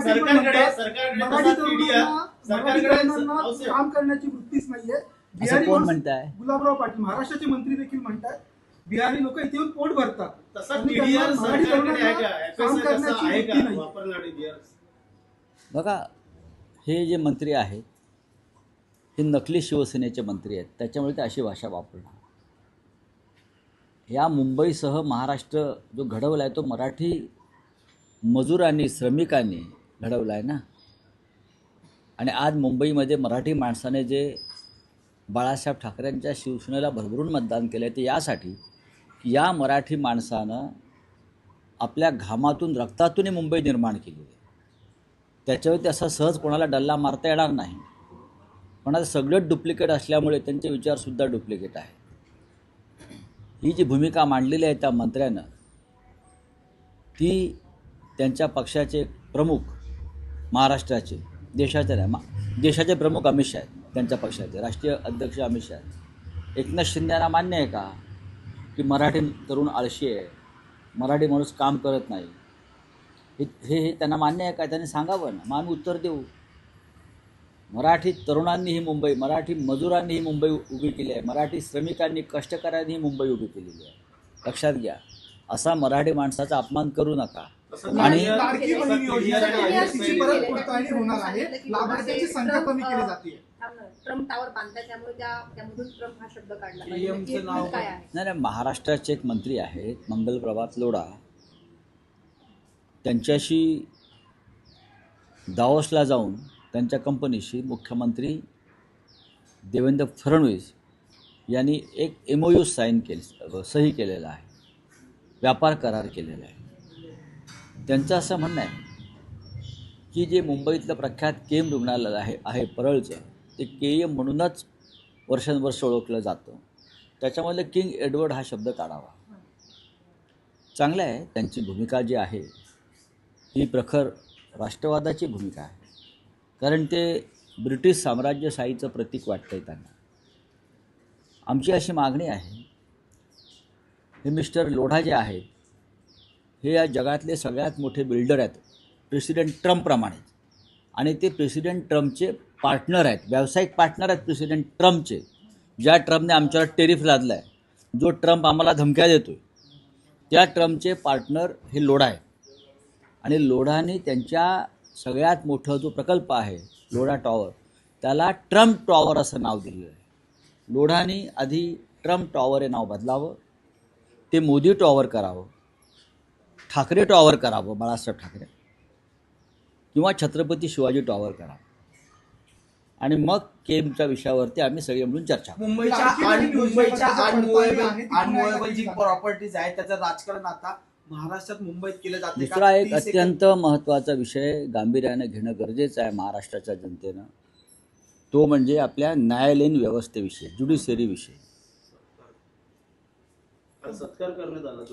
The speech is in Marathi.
मराठी तरुणांना काम करण्याची वृत्तीच नाहीये. बिहारी कोण म्हणताय? गुलाबराव पाटील महाराष्ट्राचे मंत्री देखील म्हणतात बिहारी लोक इथे येऊन पोट भरतात. बघा, हे जे मंत्री आहेत हे नकली शिवसेनेचे मंत्री आहेत, त्याच्यामुळे ते अशी भाषा वापरणार. या मुंबईसह महाराष्ट्र जो घडवला आहे तो मराठी मजुरांनी श्रमिकांनी घडवला आहे ना. आणि आज मुंबईमध्ये मराठी माणसाने जे बाळासाहेब ठाकरेंच्या शिवसेनेला भरभरून मतदान केलं आहे ते यासाठी की या मराठी माणसानं आपल्या घामातून रक्तातून मुंबई निर्माण केली आहे. त्याच्यावरती असं सहज कोणाला डल्ला मारता येणार नाही. पण आता सगळंच डुप्लिकेट असल्यामुळे त्यांचे विचारसुद्धा डुप्लिकेट आहे. ही जी भूमिका मांडलेली आहे त्या मंत्र्यानं ती त्यांच्या पक्षाचे प्रमुख महाराष्ट्राचे देशाचे प्रमुख अमित शहा आहेत. त्यांच्या पक्षाचे राष्ट्रीय अध्यक्ष अमित शहा आहेत. एकनाथ शिंदेना मान्य आहे का की मराठी तरुण आळशी आहे, मराठी माणूस काम करत नाही? हे त्यांना मान्य आहे का? त्यांनी सांगावं ना, मग आम्ही उत्तर देऊ. मराठी तरुणांनी ही मुंबई, मराठी मजुरांनी ही मुंबई उभी केली आहे, मराठी श्रमिकांनी कष्टकऱ्यांनी ही मुंबई उभी केलेली आहे. लक्षात घ्या, असा मराठी माणसाचा अपमान करू नका. आणि नाही, महाराष्ट्राचे एक मंत्री आहेत मंगलप्रभात लोढा, त्यांच्याशी दावोसला जाऊन त्यांच्या कंपनीशी मुख्यमंत्री देवेंद्र फडणवीस यांनी एक MOU सही केलेला आहे, व्यापार करार केलेला आहे. त्यांचं असं म्हणणं आहे की जे मुंबईतलं प्रख्यात KM रुग्णालय आहे परळचं, ते KM म्हणूनच वर्षानुवर्ष ओळखलं जातं. त्याच्यामध्ये किंग एडवर्ड हा शब्द काढावा. चांगलं आहे, त्यांची भूमिका जी आहे ही प्रखर राष्ट्रवादाची भूमिका आहे. कारण ते ब्रिटिश साम्राज्यशाहीचं प्रतीक वाटतं आहे त्यांना. आमची अशी मागणी आहे, हे मिस्टर लोढा जे आहेत हे या जगातले सगळ्यात मोठे बिल्डर आहेत प्रेसिडेंट ट्रम्पप्रमाणे. आणि ते प्रेसिडेंट ट्रम्पचे पार्टनर आहेत, व्यावसायिक पार्टनर आहेत प्रेसिडेंट ट्रम्पचे. ज्या ट्रम्पने आमच्यावर टेरिफ लादला आहे, जो ट्रम्प आम्हाला धमक्या देतो आहे, त्या ट्रम्पचे पार्टनर हे लोढा आहे. आणि लोढाने त्यांच्या सगळ्यात मोठं जो प्रकल्प आहे लोढा टॉवर, त्याला ट्रम्प टॉवर असं नाव दिलेलं आहे. लोढाने आधी ट्रम्प टॉवर हे नाव बदलावं, ते मोदी टॉवर करावं, ठाकरे टॉवर करावं, बाळासाहेब ठाकरे, किंवा छत्रपती शिवाजी टॉवर करावं. आणि मग केमच्या विषयावरती आम्ही सगळे मिळून चर्चा करू. मुंबईच्या अनमोवेबल जी प्रॉपर्टीज आहेत त्याचं राजकारण आता महाराष्ट्रात मुंबईत केलं जाते. दुसरा एक अत्यंत महत्त्वाचा विषय गांभीर्याने घेणं गरजेचं आहे महाराष्ट्राच्या जनतेनं, तो म्हणजे आपल्या न्यायालयीन व्यवस्थेविषयी, ज्युडिशरीविषयी. सत्कार करण्यात आला.